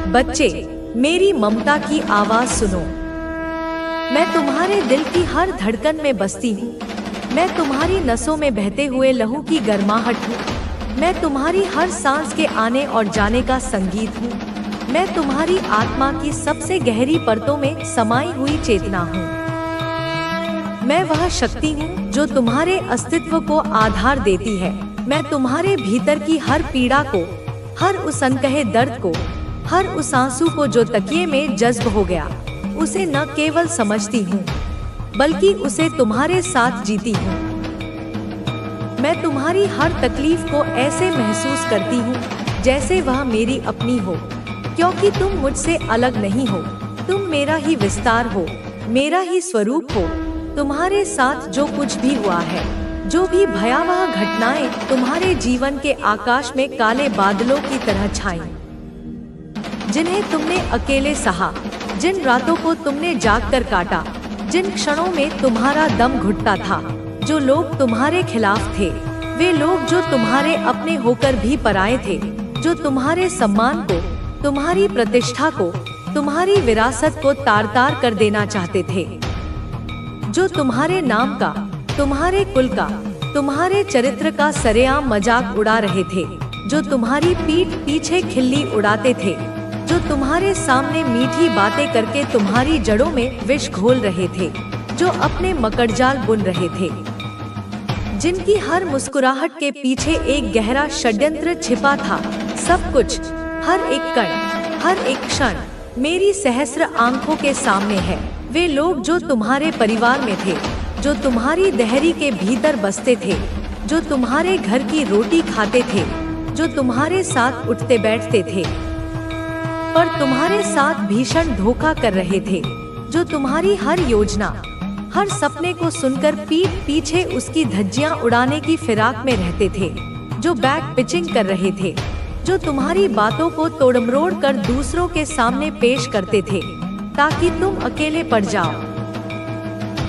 बच्चे, मेरी ममता की आवाज सुनो। मैं तुम्हारे दिल की हर धड़कन में बसती हूँ। मैं तुम्हारी नसों में बहते हुए लहू की गर्माहट हूँ। मैं तुम्हारी हर सांस के आने और जाने का संगीत हूँ। मैं तुम्हारी आत्मा की सबसे गहरी परतों में समाई हुई चेतना हूँ। मैं वह शक्ति हूँ जो तुम्हारे अस्तित्व को आधार देती है। मैं तुम्हारे भीतर की हर पीड़ा को, हर उस अनकहे दर्द को, हर उस आंसू को जो तकिए में जज्ब हो गया, उसे न केवल समझती हूँ बल्कि उसे तुम्हारे साथ जीती हूँ। मैं तुम्हारी हर तकलीफ को ऐसे महसूस करती हूँ जैसे वह मेरी अपनी हो, क्योंकि तुम मुझसे अलग नहीं हो। तुम मेरा ही विस्तार हो, मेरा ही स्वरूप हो। तुम्हारे साथ जो कुछ भी हुआ है, जो भी भयावह घटनाएं तुम्हारे जीवन के आकाश में काले बादलों की तरह छाईं, जिन्हें तुमने अकेले सहा, जिन रातों को तुमने जागकर काटा, जिन क्षणों में तुम्हारा दम घुटता था, जो लोग तुम्हारे खिलाफ थे, वे लोग जो तुम्हारे अपने होकर भी पराये थे, जो तुम्हारे सम्मान को, तुम्हारी प्रतिष्ठा को, तुम्हारी विरासत को तार-तार कर देना चाहते थे, जो तुम्हारे नाम का, तुम्हारे कुल का, तुम्हारे चरित्र का सरेआम मजाक उड़ा रहे थे, जो तुम्हारी पीठ पीछे खिल्ली उड़ाते थे, जो तुम्हारे सामने मीठी बातें करके तुम्हारी जड़ों में विष घोल रहे थे, जो अपने मकड़जाल बुन रहे थे, जिनकी हर मुस्कुराहट के पीछे एक गहरा षड्यंत्र छिपा था। सब कुछ, हर एक कण, हर एक क्षण मेरी सहस्र आंखों के सामने है। वे लोग जो तुम्हारे परिवार में थे, जो तुम्हारी दहरी के भीतर बसते थे, जो तुम्हारे घर की रोटी खाते थे, जो तुम्हारे साथ उठते बैठते थे पर तुम्हारे साथ भीषण धोखा कर रहे थे, जो तुम्हारी हर योजना, हर सपने को सुनकर पीठ पीछे उसकी धज्जियां उड़ाने की फिराक में रहते थे, जो बैक पिचिंग कर रहे थे, जो तुम्हारी बातों को तोड़मरोड़ कर दूसरों के सामने पेश करते थे ताकि तुम अकेले पड़ जाओ,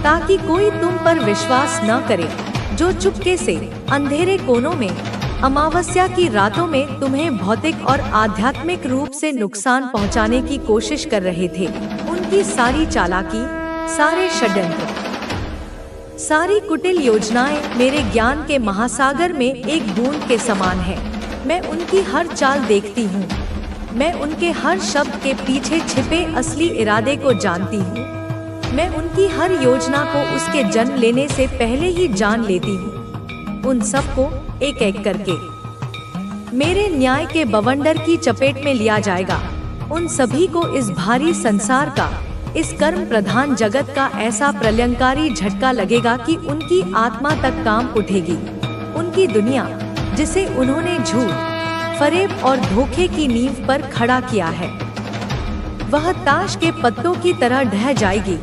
ताकि कोई तुम पर विश्वास न करे, जो चुपके से अंधेरे कोनों में, अमावस्या की रातों में तुम्हें भौतिक और आध्यात्मिक रूप से नुकसान पहुंचाने की कोशिश कर रहे थे। उनकी सारी चालाकी, सारे षड्यंत्र, सारी कुटिल योजनाएं मेरे ज्ञान के महासागर में एक बूंद के समान है। मैं उनकी हर चाल देखती हूँ। मैं उनके हर शब्द के पीछे छिपे असली इरादे को जानती हूँ। मैं उनकी हर योजना को उसके जन्म लेने से पहले ही जान लेती हूँ। उन सबको एक एक करके मेरे न्याय के बवंडर की चपेट में लिया जाएगा। उन सभी को इस भारी संसार का, इस कर्म प्रधान जगत का ऐसा प्रलयंकारी झटका लगेगा कि उनकी आत्मा तक कांप उठेगी। उनकी दुनिया, जिसे उन्होंने झूठ, फरेब और धोखे की नींव पर खड़ा किया है, वह ताश के पत्तों की तरह ढह जाएगी।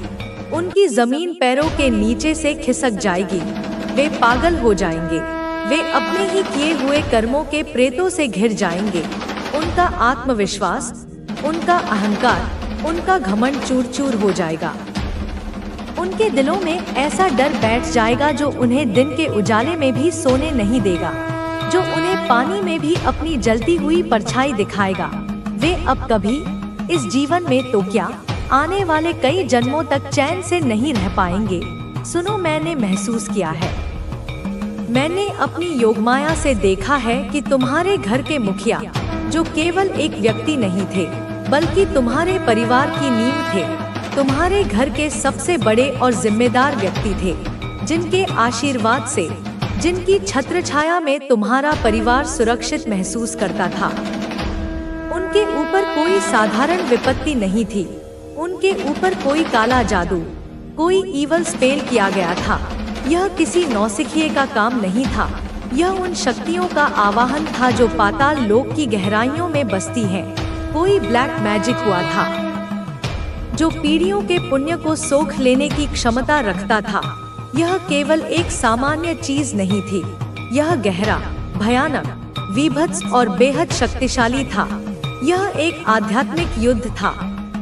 उनकी जमीन पैरों के नीचे से खिसक जाएगी। वे पागल हो जाएंगे। वे अपने ही किए हुए कर्मों के प्रेतों से घिर जाएंगे। उनका आत्मविश्वास, उनका अहंकार, उनका घमंड चूर चूर हो जाएगा। उनके दिलों में ऐसा डर बैठ जाएगा जो उन्हें दिन के उजाले में भी सोने नहीं देगा, जो उन्हें पानी में भी अपनी जलती हुई परछाई दिखाएगा। वे अब कभी इस जीवन में तो क्या, आने वाले कई जन्मों तक चैन से नहीं रह पाएंगे। सुनो, मैंने महसूस किया है, मैंने अपनी योगमाया से देखा है कि तुम्हारे घर के मुखिया, जो केवल एक व्यक्ति नहीं थे बल्कि तुम्हारे परिवार की नींव थे, तुम्हारे घर के सबसे बड़े और जिम्मेदार व्यक्ति थे, जिनके आशीर्वाद से, जिनकी छत्रछाया में तुम्हारा परिवार सुरक्षित महसूस करता था। उनके ऊपर कोई साधारण विपत्ति नहीं थी। उनके ऊपर कोई काला जादू, कोई ईवल स्पेल किया गया था। यह किसी नौसिखिए का काम नहीं था। यह उन शक्तियों का आवाहन था जो पाताल लोक की गहराइयों में बसती हैं। कोई ब्लैक मैजिक हुआ था जो पीढ़ियों के पुण्य को सोख लेने की क्षमता रखता था। यह केवल एक सामान्य चीज नहीं थी। यह गहरा, भयानक, विभत्स और बेहद शक्तिशाली था। यह एक आध्यात्मिक युद्ध था,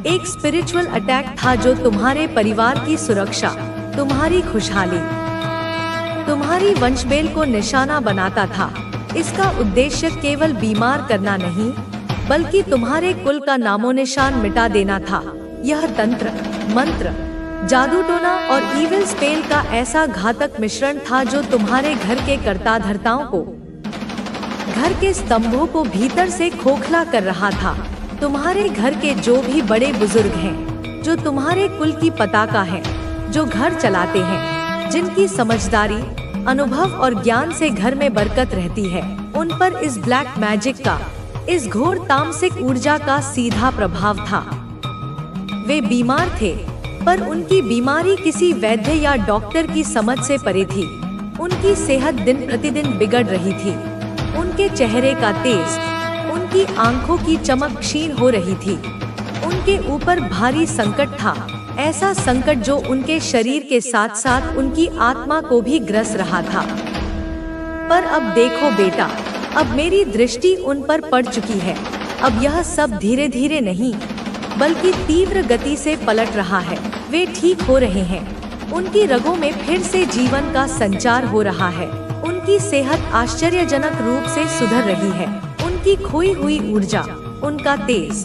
एक स्पिरिचुअल अटैक था जो तुम्हारे परिवार की सुरक्षा, तुम्हारी खुशहाली, तुम्हारी वंशबेल को निशाना बनाता था। इसका उद्देश्य केवल बीमार करना नहीं, बल्कि तुम्हारे कुल का नामो निशान मिटा देना था। यह तंत्र, मंत्र, जादू टोना और इविल स्पेल का ऐसा घातक मिश्रण था जो तुम्हारे घर के कर्ता धर्ताओं को, घर के स्तंभों को भीतर से खोखला कर रहा था। तुम्हारे घर के जो भी बड़े बुजुर्ग हैं, जो तुम्हारे कुल की पताका हैं, जो घर चलाते हैं, जिनकी समझदारी, अनुभव और ज्ञान से घर में बरकत रहती है, उन पर इस ब्लैक मैजिक का, इस घोर तामसिक ऊर्जा का सीधा प्रभाव था। वे बीमार थे, पर उनकी बीमारी किसी वैद्य या डॉक्टर की समझ से परे थी। उनकी सेहत दिन प्रतिदिन बिगड़ रही थी। उनके चेहरे का तेज, उनकी आंखों की चमक क्षीण हो रही थी। उनके ऊपर भारी संकट था, ऐसा संकट जो उनके शरीर के साथ साथ उनकी आत्मा को भी ग्रस रहा था। पर अब देखो बेटा, अब मेरी दृष्टि उन पर पड़ चुकी है। अब यह सब धीरे धीरे नहीं, बल्कि तीव्र गति से पलट रहा है। वे ठीक हो रहे हैं। उनकी रगों में फिर से जीवन का संचार हो रहा है। उनकी सेहत आश्चर्यजनक रूप से सुधर रही है। उनकी खोई हुई ऊर्जा, उनका तेज,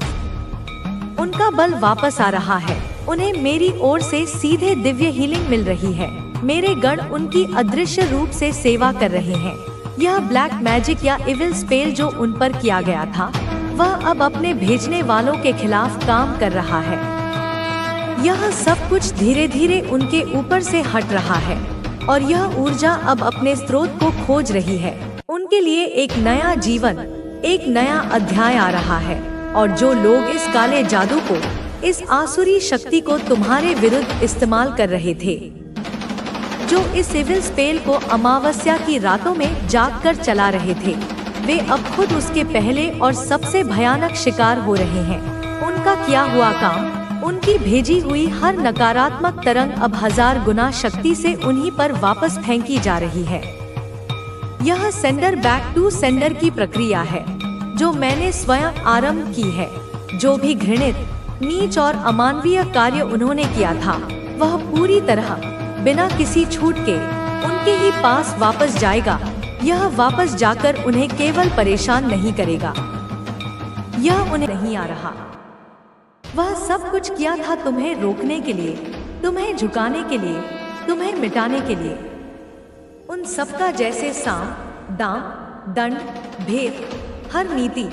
उनका बल वापस आ रहा है। उन्हें मेरी ओर से सीधे दिव्य हीलिंग मिल रही है। मेरे गण उनकी अदृश्य रूप से सेवा कर रहे हैं। यह ब्लैक मैजिक या इविल स्पेल जो उन पर किया गया था, वह अब अपने भेजने वालों के खिलाफ काम कर रहा है। यह सब कुछ धीरे धीरे उनके ऊपर से हट रहा है और यह ऊर्जा अब अपने स्रोत को खोज रही है। उनके लिए एक नया जीवन, एक नया अध्याय आ रहा है। और जो लोग इस काले जादू को, इस आसुरी शक्ति को तुम्हारे विरुद्ध इस्तेमाल कर रहे थे, जो इस इविल स्पेल को अमावस्या की रातों में जागकर चला रहे थे, वे अब खुद उसके पहले और सबसे भयानक शिकार हो रहे हैं। उनका किया हुआ काम, उनकी भेजी हुई हर नकारात्मक तरंग अब 1000 गुना शक्ति से उन्हीं पर वापस फेंकी जा रही है। यह सेंडर बैक टू सेंडर की प्रक्रिया है जो मैंने स्वयं आरंभ की है। जो भी घृणित, नीच और अमानवीय कार्य उन्होंने किया था, वह पूरी तरह बिना किसी छूट के उनके ही पास वापस जाएगा। यह वापस जाकर उन्हें केवल परेशान नहीं करेगा। यह उन्हें नहीं आ रहा। वह सब कुछ किया था तुम्हें रोकने के लिए, तुम्हें झुकाने के लिए, तुम्हें मिटाने के लिए। उन सबका जैसे साम, दाम, दंड, भेद, हर नीति,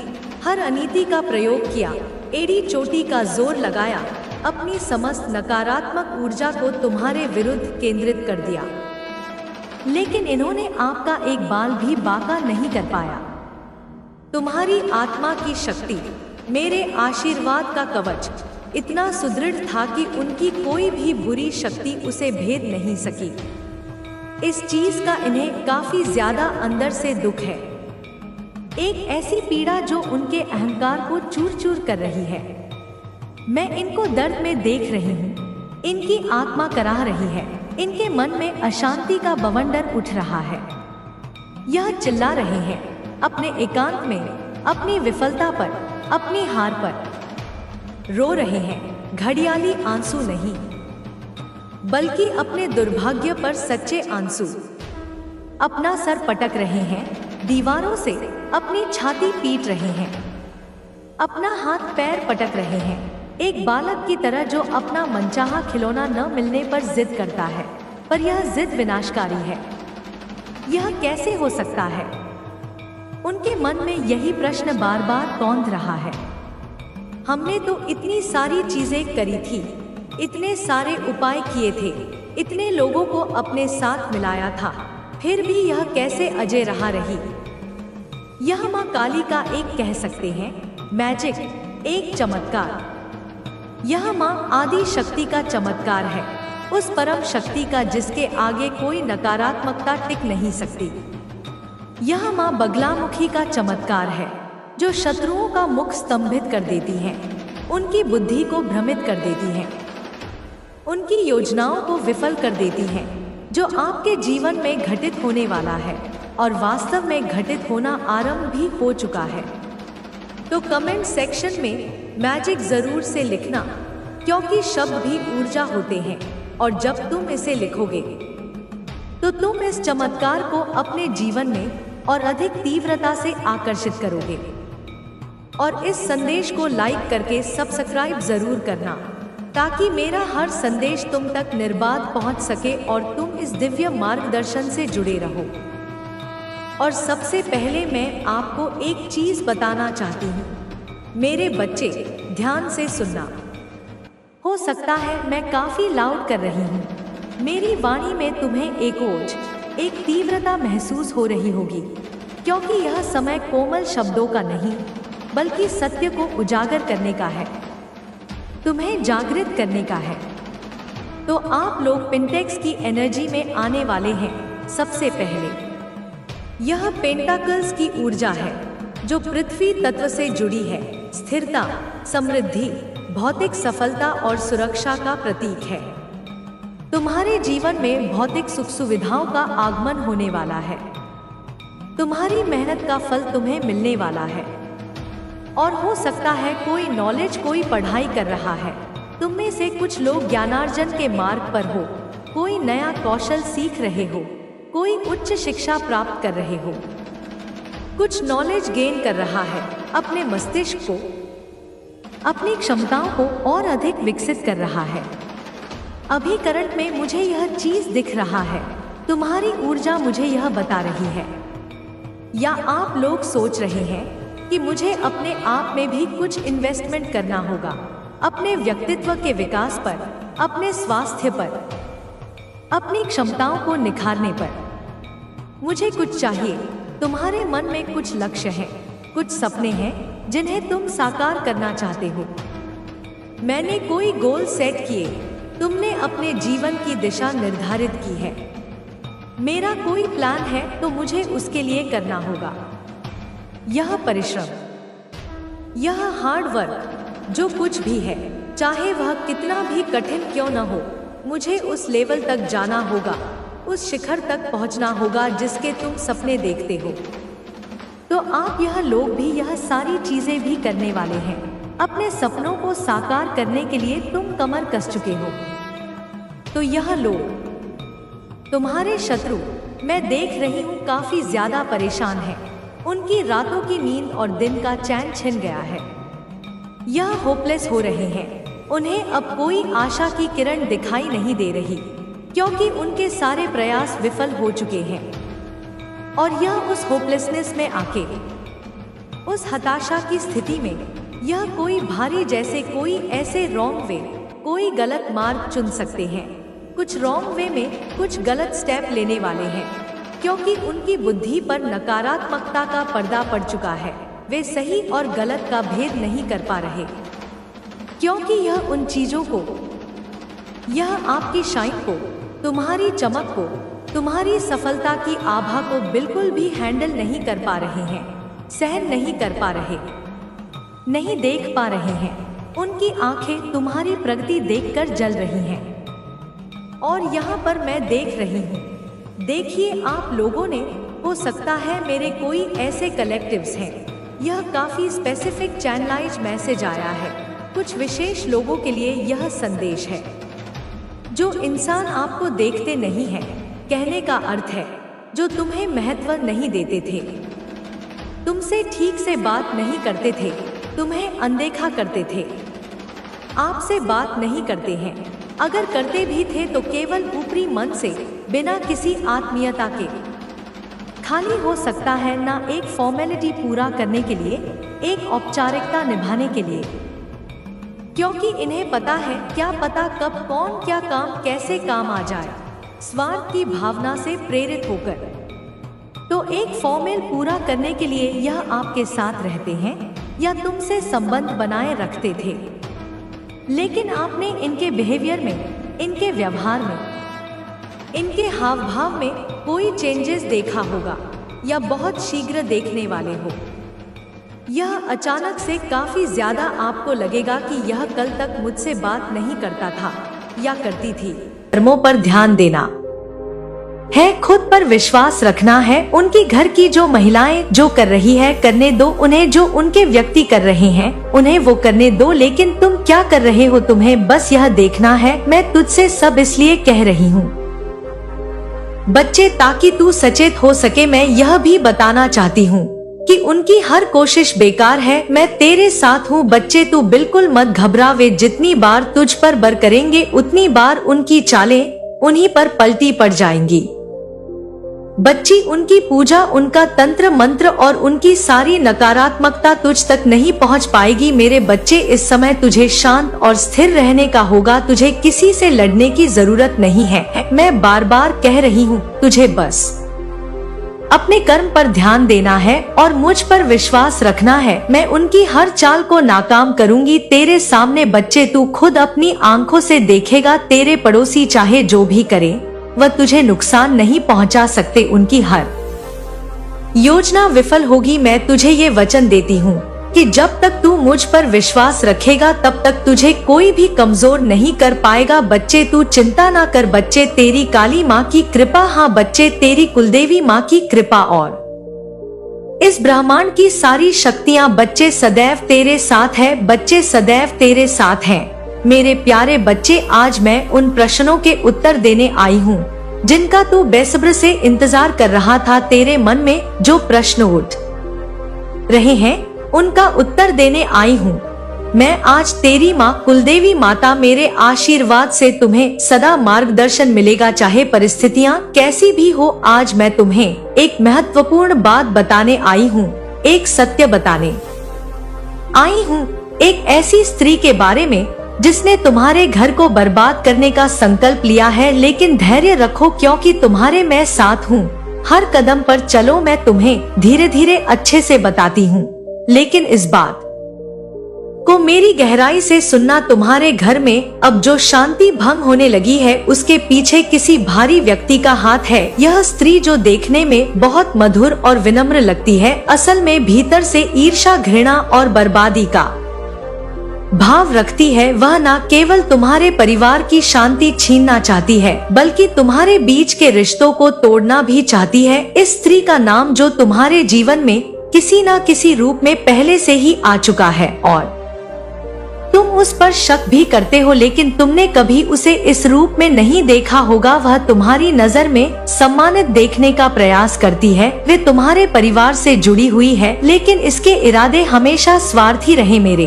हर अनीति का प्रयोग किया, एड़ी चोटी का जोर लगाया, अपनी समस्त नकारात्मक ऊर्जा को तुम्हारे विरुद्ध केंद्रित कर दिया। लेकिन इन्होंने आपका एक बाल भी बांका नहीं कर पाया। तुम्हारी आत्मा की शक्ति, मेरे आशीर्वाद का कवच इतना सुदृढ़ था कि उनकी कोई भी बुरी शक्ति उसे भेद नहीं सकी। इस चीज का इन्हें काफी ज्यादा अंदर से दुख है, एक ऐसी पीड़ा जो उनके अहंकार को चूर चूर कर रही है। मैं इनको दर्द में देख रही हूँ, इनकी आत्मा कराह रही है, इनके मन में अशांति का बवंडर उठ रहा है। यह चिल्ला रहे हैं अपने एकांत में, अपनी विफलता पर, अपनी हार पर। रो रहे हैं घड़ियाली आंसू नहीं, बल्कि अपने दुर्भाग्य पर सच्चे आंसू। अपना सर पटक रहे हैं दीवारों से, अपनी छाती पीट रहे हैं, अपना हाथ पैर पटक रहे हैं, एक बालक की तरह जो अपना मनचाहा खिलौना न मिलने पर जिद करता है। पर यह जिद विनाशकारी है। यह कैसे हो सकता है? उनके मन में यही प्रश्न बार बार कौंध रहा है। हमने तो इतनी सारी चीजें करी थी, इतने सारे उपाय किए थे, इतने लोगों को अपने साथ मिलाया था, फिर भी यह कैसे अजय रहा रही? यह माँ काली का एक कह सकते हैं मैजिक, एक चमत्कार। यह माँ आदि शक्ति का चमत्कार है, उस परम शक्ति का जिसके आगे कोई नकारात्मकता टिक नहीं सकती। यह माँ बगलामुखी का चमत्कार है, जो शत्रुओं का मुख स्तंभित कर देती हैं, उनकी बुद्धि को भ्रमित कर देती हैं, उनकी योजनाओं को विफल कर देती हैं, जो आपके जीवन में घटित होने वाला है और वास्तव में घटित होना आरंभ भी हो चुका है। तो कमेंट सेक्शन में मैजिक जरूर से लिखना, क्योंकि शब्द भी ऊर्जा होते हैं और जब तुम इसे लिखोगे तो तुम इस चमत्कार को अपने जीवन में और अधिक तीव्रता से आकर्षित करोगे। और इस संदेश को लाइक करके सब्सक्राइब जरूर करना, ताकि मेरा हर संदेश तुम तक निर्बाध पहुंच सके और तुम इस दिव्य मार्गदर्शन से जुड़े रहो। और सबसे पहले मैं आपको एक चीज बताना चाहती हूँ। मेरे बच्चे, ध्यान से सुनना। हो सकता है मैं काफी लाउड कर रही हूँ। मेरी वाणी में तुम्हें एक ओज, एक तीव्रता महसूस हो रही होगी, क्योंकि यह समय कोमल शब्दों का नहीं, बल्कि सत्य को उजागर करने का है, तुम्हें जागृत करने का है। तो आप लोग पेंटेक्स की एनर्जी में आने वाले हैं। सबसे पहले यह पेंटाकल्स की ऊर्जा है, जो पृथ्वी तत्व से जुड़ी है, स्थिरता, समृद्धि, भौतिक सफलता और सुरक्षा का प्रतीक है। तुम्हारे जीवन में भौतिक सुख सुविधाओं का आगमन होने वाला है। तुम्हारी मेहनत का फल तुम्हें मिलने वाला है। और हो सकता है कोई नॉलेज, कोई पढ़ाई कर रहा है। तुम में से कुछ लोग ज्ञानार्जन के मार्ग पर हो, कोई नया कौशल सीख रहे हो, कोई उच्च शिक्षा प्राप्त कर रहे हो, कुछ नॉलेज गेन कर रहा है, अपने मस्तिष्क को, अपनी क्षमताओं को और अधिक विकसित कर रहा है। अभी करंट में मुझे यह चीज दिख रहा है। तुम्हारी ऊर्जा मुझे यह बता रही है। या आप लोग सोच रहे हैं कि मुझे अपने आप में भी कुछ इन्वेस्टमेंट करना होगा, अपने व्यक्तित्व के विकास पर, अपने स्वास्थ्य पर, अपनी क्षमताओं को निखारने पर। मुझे कुछ चाहिए। तुम्हारे मन में कुछ लक्ष्य हैं, कुछ सपने हैं जिन्हें तुम साकार करना चाहते हो। मैंने कोई गोल सेट किए, तुमने अपने जीवन की दिशा निर्धारित की है। मेरा कोई प्लान है तो मुझे उसके लिए करना होगा। यह परिश्रम, यह हार्ड वर्क, जो कुछ भी है, चाहे वह कितना भी कठिन क्यों न हो, मुझे उस लेवल तक जाना होगा, उस शिखर तक पहुंचना होगा जिसके तुम सपने देखते हो। तो आप यह लोग भी यह सारी चीजें भी करने वाले हैं। अपने सपनों को साकार करने के लिए तुम कमर कस चुके हो। तो यह लोग, तुम्हारे शत्रु, मैं देख रही हूँ, काफी ज्यादा परेशान हैं। उनकी रातों की नींद और दिन का चैन छिन गया है। यह होपलेस हो रहे हैं। उन्हें अब कोई आशा की किरण दिखाई नहीं दे रही, क्योंकि उनके सारे प्रयास विफल हो चुके हैं। और यह उस होपलेसनेस में आके, उस हताशा की स्थिति में, यह कोई भारी जैसे कोई ऐसे रॉन्ग वे, कोई गलत मार्ग चुन सकते हैं। कुछ रॉन्ग वे में कुछ गलत स्टेप लेने वाले हैं, क्योंकि उनकी बुद्धि पर नकारात्मकता का पर्दा पड़ चुका है। वे सही और गलत का भेद नहीं कर पा रहे, क्योंकि यह उन चीजों को, यह आपकी शाइन को, तुम्हारी चमक को, तुम्हारी सफलता की आभा को बिल्कुल भी हैंडल नहीं कर पा रहे हैं, सहन नहीं कर पा रहे, नहीं देख पा रहे हैं। उनकी आंखें तुम्हारी प्रगति देखकर जल रही हैं। और यहाँ पर मैं देख रही हूँ, देखिए आप लोगों ने, हो सकता है मेरे कोई ऐसे कलेक्टिव्स हैं, यह काफी स्पेसिफिक चैनलाइज मैसेज आया है। कुछ विशेष लोगों के लिए यह संदेश है। जो इंसान आपको देखते नहीं है, कहने का अर्थ है, जो तुम्हें महत्व नहीं देते थे, तुमसे ठीक से बात नहीं करते थे, तुम्हें अनदेखा करते थे, आपसे बात नहीं करते हैं, अगर करते भी थे तो केवल ऊपरी मन से, बिना किसी आत्मीयता के। खाली हो सकता है ना, एक फॉर्मेलिटी पूरा करने के लिए, एक औपचारिकता निभाने के लिए, क्योंकि इन्हें पता है, क्या पता कब कौन क्या काम कैसे काम आ जाए, स्वार्थ की भावना से प्रेरित होकर। तो एक फॉर्मेल पूरा करने के लिए यह आपके साथ रहते हैं या तुमसे संबंध बनाए रखते थे, लेकिन आपने इनके बिहेवियर में, इनके व्यवहार में, इनके हाव भाव में कोई चेंजेस देखा होगा या बहुत शीघ्र देखने वाले हो। यह अचानक से काफी ज्यादा आपको लगेगा कि यह कल तक मुझसे बात नहीं करता था या करती थी। कर्मों पर ध्यान देना है, खुद पर विश्वास रखना है। उनकी घर की जो महिलाएं जो कर रही है करने दो उन्हें, जो उनके व्यक्ति कर रहे हैं उन्हें वो करने दो, लेकिन तुम क्या कर रहे हो तुम्हें बस यह देखना है। मैं तुझसे सब इसलिए कह रही हूँ बच्चे, ताकि तू सचेत हो सके। मैं यह भी बताना चाहती हूँ कि उनकी हर कोशिश बेकार है। मैं तेरे साथ हूँ बच्चे, तू बिल्कुल मत घबरा। वे जितनी बार तुझ पर बर करेंगे उतनी बार उनकी चालें उन्हीं पर पलटी पड़ जाएंगी। बच्ची, उनकी पूजा, उनका तंत्र मंत्र और उनकी सारी नकारात्मकता तुझ तक नहीं पहुंच पाएगी। मेरे बच्चे, इस समय तुझे शांत और स्थिर रहने का होगा। तुझे किसी से लड़ने की जरूरत नहीं है। मैं बार बार कह रही हूँ, तुझे बस अपने कर्म पर ध्यान देना है और मुझ पर विश्वास रखना है। मैं उनकी हर चाल को नाकाम करूंगी तेरे सामने। बच्चे, तू खुद अपनी आंखों से देखेगा। तेरे पड़ोसी चाहे जो भी करे, वह तुझे नुकसान नहीं पहुंचा सकते। उनकी हर योजना विफल होगी। मैं तुझे ये वचन देती हूँ कि जब तक तू मुझ पर विश्वास रखेगा तब तक तुझे कोई भी कमजोर नहीं कर पाएगा। बच्चे, तू चिंता ना कर। बच्चे, तेरी काली माँ की कृपा, हाँ बच्चे, तेरी कुलदेवी माँ की कृपा और इस ब्रह्मांड की सारी शक्तियाँ बच्चे सदैव तेरे साथ है। बच्चे सदैव तेरे साथ हैं। मेरे प्यारे बच्चे, आज मैं उन प्रश्नों के उत्तर देने आई हूँ जिनका तू बेसब्र से इंतजार कर रहा था। तेरे मन में जो प्रश्न उठ रहे हैं उनका उत्तर देने आई हूँ मैं। आज तेरी माँ कुलदेवी माता, मेरे आशीर्वाद से तुम्हें सदा मार्गदर्शन मिलेगा, चाहे परिस्थितियाँ कैसी भी हो। आज मैं तुम्हें एक महत्वपूर्ण बात बताने आई हूँ, एक सत्य बताने आई हूँ, एक ऐसी स्त्री के बारे में जिसने तुम्हारे घर को बर्बाद करने का संकल्प लिया है। लेकिन धैर्य रखो क्योंकि तुम्हारे मैं साथ हूँ। हर कदम पर चलो, मैं तुम्हें धीरे धीरे अच्छे से बताती हूँ, लेकिन इस बात को मेरी गहराई से सुनना। तुम्हारे घर में अब जो शांति भंग होने लगी है उसके पीछे किसी भारी व्यक्ति का हाथ है। यह स्त्री जो देखने में बहुत मधुर और विनम्र लगती है, असल में भीतर से ईर्ष्या, घृणा और बर्बादी का भाव रखती है। वह न केवल तुम्हारे परिवार की शांति छीनना चाहती है बल्कि तुम्हारे बीच के रिश्तों को तोड़ना भी चाहती है। इस स्त्री का नाम जो तुम्हारे जीवन में किसी न किसी रूप में पहले से ही आ चुका है और तुम उस पर शक भी करते हो, लेकिन तुमने कभी उसे इस रूप में नहीं देखा होगा। वह तुम्हारी नजर में सम्मानित देखने का प्रयास करती है। वे तुम्हारे परिवार से जुड़ी हुई है, लेकिन इसके इरादे हमेशा स्वार्थी रहे। मेरे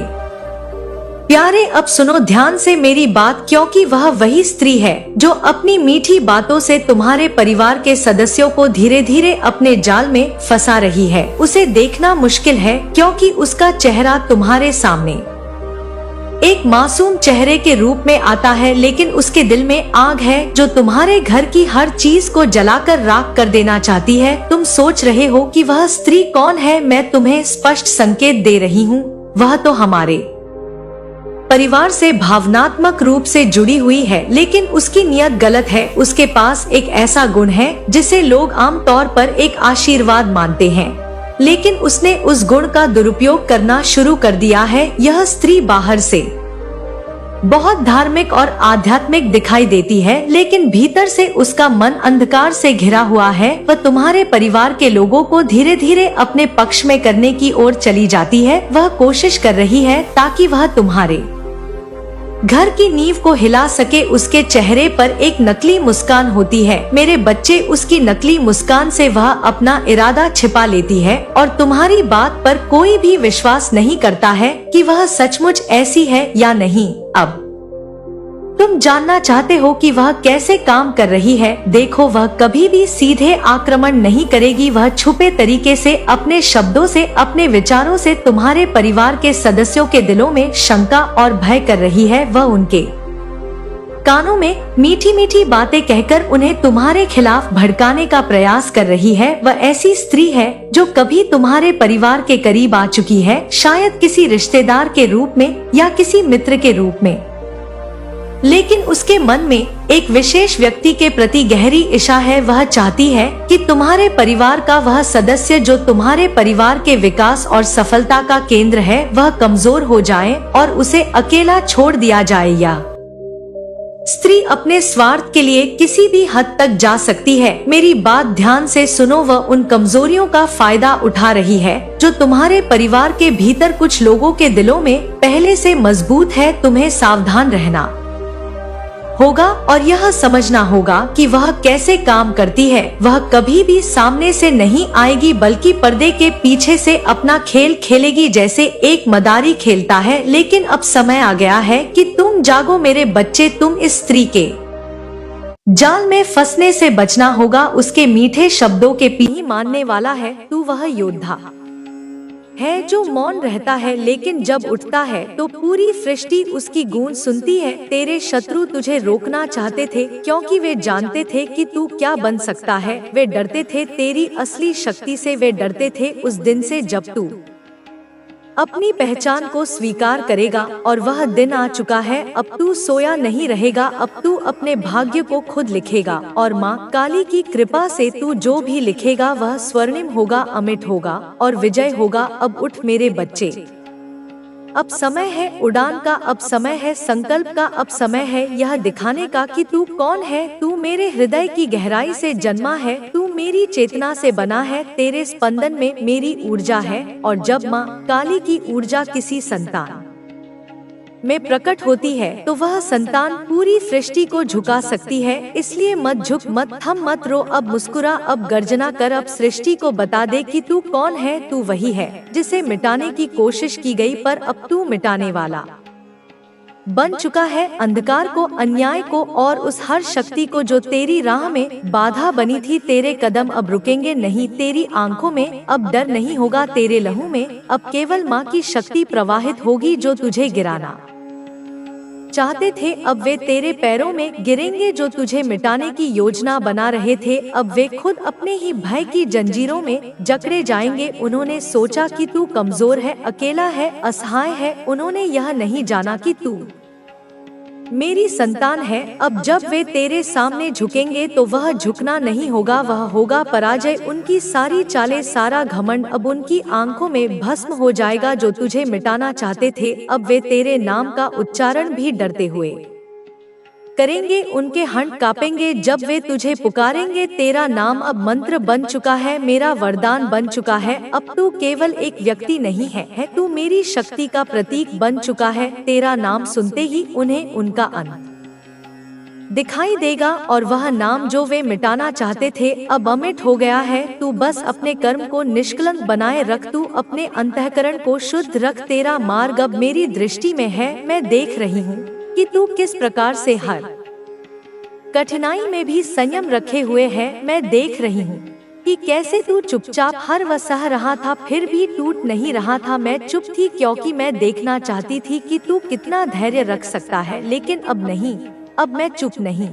प्यारे, अब सुनो ध्यान से मेरी बात, क्योंकि वह वही स्त्री है जो अपनी मीठी बातों से तुम्हारे परिवार के सदस्यों को धीरे धीरे अपने जाल में फंसा रही है। उसे देखना मुश्किल है क्योंकि उसका चेहरा तुम्हारे सामने एक मासूम चेहरे के रूप में आता है, लेकिन उसके दिल में आग है जो तुम्हारे घर की हर चीज को जलाकर राख कर देना चाहती है। तुम सोच रहे हो कि वह स्त्री कौन है? मैं तुम्हें स्पष्ट संकेत दे रही हूँ, वह तो हमारे परिवार से भावनात्मक रूप से जुड़ी हुई है, लेकिन उसकी नियत गलत है। उसके पास एक ऐसा गुण है जिसे लोग आमतौर पर एक आशीर्वाद मानते हैं, लेकिन उसने उस गुण का दुरुपयोग करना शुरू कर दिया है। यह स्त्री बाहर से बहुत धार्मिक और आध्यात्मिक दिखाई देती है, लेकिन भीतर से उसका मन अंधकार से घिरा हुआ है। वह तुम्हारे परिवार के लोगों को धीरे धीरे अपने पक्ष में करने की ओर चली जाती है। वह कोशिश कर रही है ताकि वह तुम्हारे घर की नींव को हिला सके। उसके चेहरे पर एक नकली मुस्कान होती है। मेरे बच्चे, उसकी नकली मुस्कान से वह अपना इरादा छिपा लेती है और तुम्हारी बात पर कोई भी विश्वास नहीं करता है कि वह सचमुच ऐसी है या नहीं। अब तुम जानना चाहते हो कि वह कैसे काम कर रही है। देखो, वह कभी भी सीधे आक्रमण नहीं करेगी। वह छुपे तरीके से अपने शब्दों से, अपने विचारों से तुम्हारे परिवार के सदस्यों के दिलों में शंका और भय कर रही है। वह उनके कानों में मीठी मीठी बातें कहकर उन्हें तुम्हारे खिलाफ भड़काने का प्रयास कर रही है। वह ऐसी स्त्री है जो कभी तुम्हारे परिवार के करीब आ चुकी है, शायद किसी रिश्तेदार के रूप में या किसी मित्र के रूप में, लेकिन उसके मन में एक विशेष व्यक्ति के प्रति गहरी इच्छा है। वह चाहती है कि तुम्हारे परिवार का वह सदस्य जो तुम्हारे परिवार के विकास और सफलता का केंद्र है, वह कमजोर हो जाए और उसे अकेला छोड़ दिया जाए। या स्त्री अपने स्वार्थ के लिए किसी भी हद तक जा सकती है। मेरी बात ध्यान से सुनो, वह उन कमजोरियों का फायदा उठा रही है जो तुम्हारे परिवार के भीतर कुछ लोगों के दिलों में पहले से मजबूत है। तुम्हें सावधान रहना होगा और यह समझना होगा कि वह कैसे काम करती है। वह कभी भी सामने से नहीं आएगी बल्कि पर्दे के पीछे से अपना खेल खेलेगी जैसे एक मदारी खेलता है। लेकिन अब समय आ गया है कि तुम जागो मेरे बच्चे, तुम इस स्त्री के जाल में फंसने से बचना होगा। उसके मीठे शब्दों के पीछे मानने वाला है तू, वह योद्धा है जो मौन रहता है लेकिन जब उठता है तो पूरी सृष्टि उसकी गूंज सुनती है। तेरे शत्रु तुझे रोकना चाहते थे क्योंकि वे जानते थे कि तू क्या बन सकता है। वे डरते थे तेरी असली शक्ति से, वे डरते थे उस दिन से जब तू अपनी पहचान को स्वीकार करेगा। और वह दिन आ चुका है, अब तू सोया नहीं रहेगा, अब तू अपने भाग्य को खुद लिखेगा। और माँ काली की कृपा से तू जो भी लिखेगा वह स्वर्णिम होगा, अमिट होगा और विजय होगा। अब उठ मेरे बच्चे, अब समय है उड़ान का, अब समय है संकल्प का, अब समय है यह दिखाने का कि तू कौन है। तू मेरे हृदय की गहराई से जन्मा है, तू मेरी चेतना से बना है, तेरे स्पंदन में मेरी ऊर्जा है। और जब माँ काली की ऊर्जा किसी संतान में प्रकट होती है तो वह संतान पूरी सृष्टि को झुका सकती है। इसलिए मत झुक, मत थम, मत रो, अब मुस्कुरा, अब गर्जना कर, अब सृष्टि को बता दे कि तू कौन है। तू वही है जिसे मिटाने की कोशिश की गई पर अब तू मिटाने वाला बन चुका है। अंधकार को, अन्याय को और उस हर शक्ति को जो तेरी राह में बाधा बनी थी। तेरे कदम अब रुकेंगे नहीं, तेरी आंखों में अब डर नहीं होगा, तेरे लहू में अब केवल माँ की शक्ति प्रवाहित होगी। जो तुझे गिराना चाहते थे अब वे तेरे पैरों में गिरेंगे, जो तुझे मिटाने की योजना बना रहे थे अब वे खुद अपने ही भय की जंजीरों में जकड़े जाएंगे। उन्होंने सोचा कि तू कमजोर है, अकेला है, असहाय है, उन्होंने यह नहीं जाना कि तू मेरी संतान है। अब जब वे तेरे सामने झुकेंगे तो वह झुकना नहीं होगा, वह होगा पराजय। उनकी सारी चालें, सारा घमंड अब उनकी आंखों में भस्म हो जाएगा। जो तुझे मिटाना चाहते थे अब वे तेरे नाम का उच्चारण भी डरते हुए करेंगे, उनके हंट कांपेंगे जब वे तुझे पुकारेंगे। तेरा नाम अब मंत्र बन चुका है, मेरा वरदान बन चुका है। अब तू केवल एक व्यक्ति नहीं है, तू मेरी शक्ति का प्रतीक बन चुका है। तेरा नाम सुनते ही उन्हें उनका अंत दिखाई देगा और वह नाम जो वे मिटाना चाहते थे अब अमिट हो गया है। तू बस अपने कर्म को निष्कलंक बनाए रख, तू अपने अंतःकरण को शुद्ध रख। तेरा मार्ग अब मेरी दृष्टि में है, मैं देख रही हूँ कि तू किस प्रकार से हर कठिनाई में भी संयम रखे हुए है। मैं देख रही हूँ कि कैसे तू चुपचाप हर वह सह रहा था, फिर भी टूट नहीं रहा था। मैं चुप थी क्योंकि मैं देखना चाहती थी कि तू कितना धैर्य रख सकता है। लेकिन अब नहीं, अब मैं चुप नहीं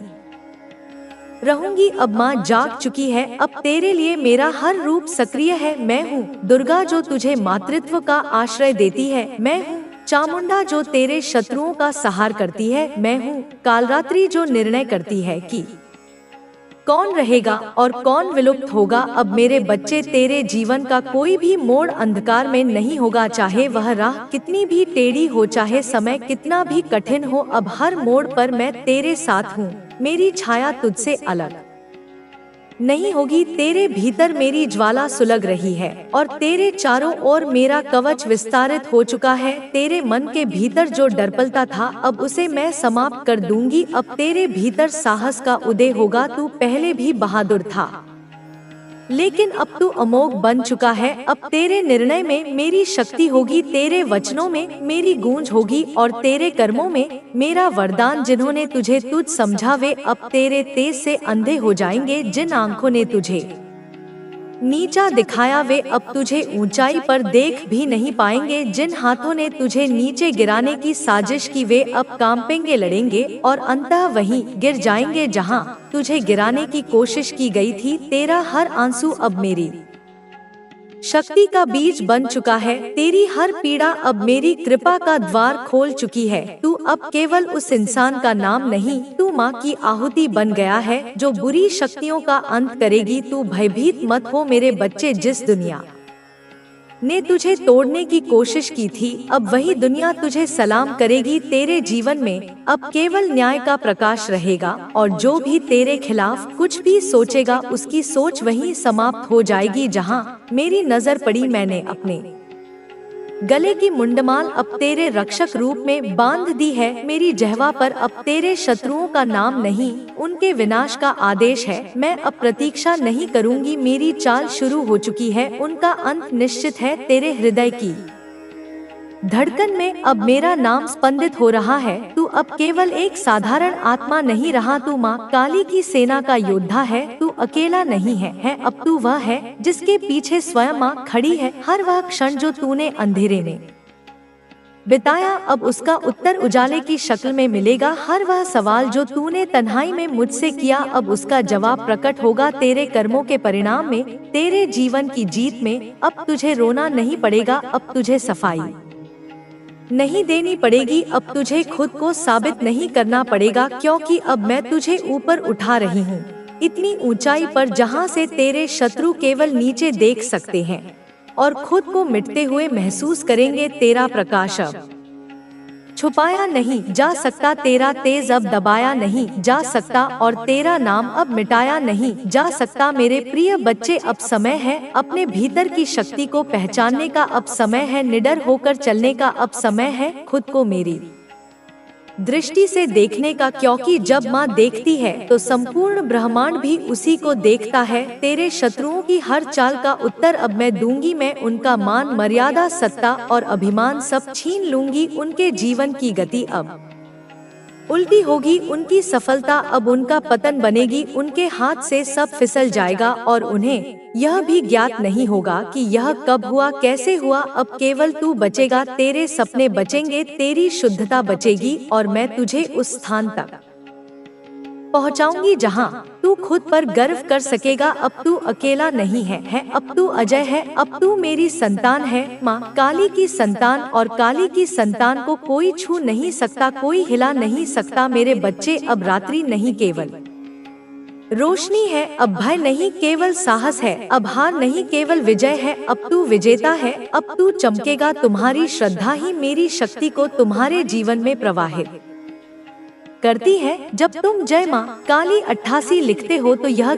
रहूंगी। अब माँ जाग चुकी है, अब तेरे लिए मेरा हर रूप सक्रिय है। मैं हूँ दुर्गा जो तुझे मातृत्व का आश्रय देती है, मैं हूँ चामुंडा जो तेरे शत्रुओं का संहार करती है, मैं हूँ कालरात्रि जो निर्णय करती है कि कौन रहेगा और कौन विलुप्त होगा। अब मेरे बच्चे, तेरे जीवन का कोई भी मोड़ अंधकार में नहीं होगा, चाहे वह राह कितनी भी टेढ़ी हो, चाहे समय कितना भी कठिन हो। अब हर मोड़ पर मैं तेरे साथ हूँ, मेरी छाया तुझसे अलग नहीं होगी। तेरे भीतर मेरी ज्वाला सुलग रही है और तेरे चारों ओर मेरा कवच विस्तारित हो चुका है। तेरे मन के भीतर जो डरपलता था अब उसे मैं समाप्त कर दूंगी। अब तेरे भीतर साहस का उदय होगा। तू पहले भी बहादुर था लेकिन अब तू अमोघ बन चुका है। अब तेरे निर्णय में मेरी शक्ति होगी, तेरे वचनों में मेरी गूंज होगी और तेरे कर्मों में मेरा वरदान। जिन्होंने तुझे तुझ समझा वे अब तेरे तेज से अंधे हो जाएंगे। जिन आंखों ने तुझे नीचा दिखाया वे अब तुझे ऊंचाई पर देख भी नहीं पाएंगे। जिन हाथों ने तुझे नीचे गिराने की साजिश की वे अब कांपेंगे, लड़ेंगे और अंततः वहीं गिर जाएंगे जहां तुझे गिराने की कोशिश की गई थी। तेरा हर आंसू अब मेरी शक्ति का बीज बन चुका है, तेरी हर पीड़ा अब मेरी कृपा का द्वार खोल चुकी है। तू अब केवल उस इंसान का नाम नहीं, तू माँ की आहुति बन गया है जो बुरी शक्तियों का अंत करेगी। तू भयभीत मत हो मेरे बच्चे, जिस दुनिया ने तुझे तोड़ने की कोशिश की थी अब वही दुनिया तुझे सलाम करेगी। तेरे जीवन में अब केवल न्याय का प्रकाश रहेगा और जो भी तेरे खिलाफ कुछ भी सोचेगा उसकी सोच वहीं समाप्त हो जाएगी जहां मेरी नजर पड़ी। मैंने अपने गले की मुंडमाल अब तेरे रक्षक रूप में बांध दी है। मेरी जिह्वा पर अब तेरे शत्रुओं का नाम नहीं, उनके विनाश का आदेश है। मैं अब प्रतीक्षा नहीं करूंगी, मेरी चाल शुरू हो चुकी है, उनका अंत निश्चित है। तेरे हृदय की धड़कन में अब मेरा नाम स्पंदित हो रहा है। तू अब केवल एक साधारण आत्मा नहीं रहा, तू माँ काली की सेना का योद्धा है। तू अकेला नहीं है, अब तू वह है जिसके पीछे स्वयं माँ खड़ी है। हर वह क्षण जो तूने अंधेरे में बिताया, अब उसका उत्तर उजाले की शक्ल में मिलेगा। हर वह सवाल जो तूने तन्हाई में मुझसे किया, अब उसका जवाब प्रकट होगा तेरे कर्मों के परिणाम में, तेरे जीवन की जीत में। अब तुझे रोना नहीं पड़ेगा, अब तुझे सफाई नहीं देनी पड़ेगी, अब तुझे खुद को साबित नहीं करना पड़ेगा, क्योंकि अब मैं तुझे ऊपर उठा रही हूँ, इतनी ऊंचाई पर जहाँ से तेरे शत्रु केवल नीचे देख सकते हैं और खुद को मिटते हुए महसूस करेंगे। तेरा प्रकाश अब छुपाया नहीं जा सकता, तेरा तेज अब दबाया नहीं जा सकता और तेरा नाम अब मिटाया नहीं जा सकता। मेरे प्रिय बच्चे, अब समय है अपने भीतर की शक्ति को पहचानने का, अब समय है निडर होकर चलने का, अब समय है खुद को मेरी दृष्टि से देखने का, क्योंकि जब माँ देखती है तो संपूर्ण ब्रह्मांड भी उसी को देखता है। तेरे शत्रुओं की हर चाल का उत्तर अब मैं दूंगी, मैं उनका मान मर्यादा सत्ता और अभिमान सब छीन लूंगी। उनके जीवन की गति अब उल्टी होगी, उनकी सफलता अब उनका पतन बनेगी, उनके हाथ से सब फिसल जाएगा और उन्हें यह भी ज्ञात नहीं होगा कि यह कब हुआ, कैसे हुआ। अब केवल तू बचेगा, तेरे सपने बचेंगे, तेरी शुद्धता बचेगी और मैं तुझे उस स्थान तक पहुंचाऊंगी जहां तू खुद पर गर्व कर सकेगा। अब तू अकेला नहीं है, अब तू अजय है, अब तू मेरी संतान है, माँ काली की संतान, और काली की संतान को कोई छू नहीं सकता, कोई हिला नहीं सकता। मेरे बच्चे, अब रात्रि नहीं केवल रोशनी है, अब भय नहीं केवल साहस है, अब हार नहीं केवल विजय है, अब तू विजेता है, अब तू चमकेगा। तुम्हारी श्रद्धा ही मेरी शक्ति को तुम्हारे जीवन में प्रवाहित करती है। जब तुम जय माँ काली 88 लिखते हो तो यह